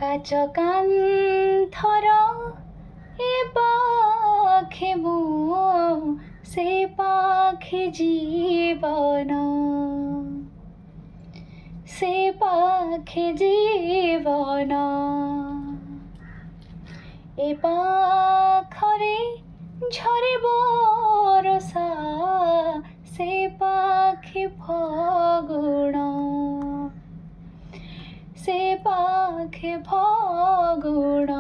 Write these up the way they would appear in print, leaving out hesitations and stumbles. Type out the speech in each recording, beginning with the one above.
কাচ কান্থর এ পাখে মু সে পাখে জীবন সে পাখে জীবন এ পাখরে ঝরে বরষা সে পাখে ফগুণ সে পাখে ফগুণ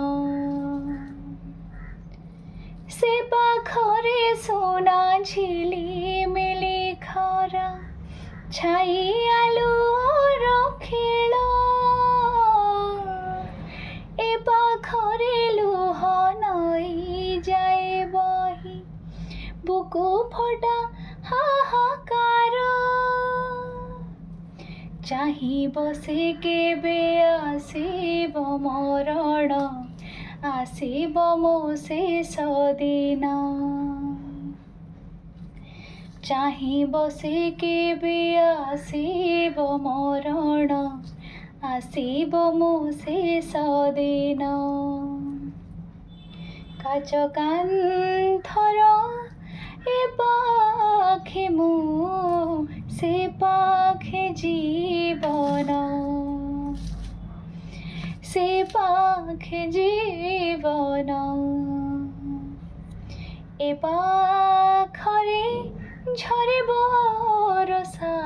সে পাখরে সোনা ঝিলিমিলি খরা ছাই আলোর খেল এ পাখরে লুহ নই যাই বহি বুকু ফটা হাহাকার চাহিব সে কেবে আসিব মରଣ আসিব ମୋ ଶେଷ ଦିନ ଚାହିଁବ ସେ କେବେ ଆସିବ ମରଣ ଆସିବ ମୋ ଶେଷ ଦିନ କାଚ କାନ୍ଥର ଏ ପାଖେ ମୁଁ ସେ ପାଖେ জীবন সে পাখে জীবন এ পাখরে ঝরে বরষা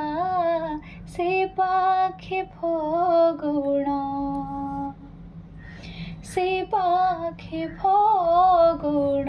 সে পাখে ফগুণ সে পাখে ফগুণ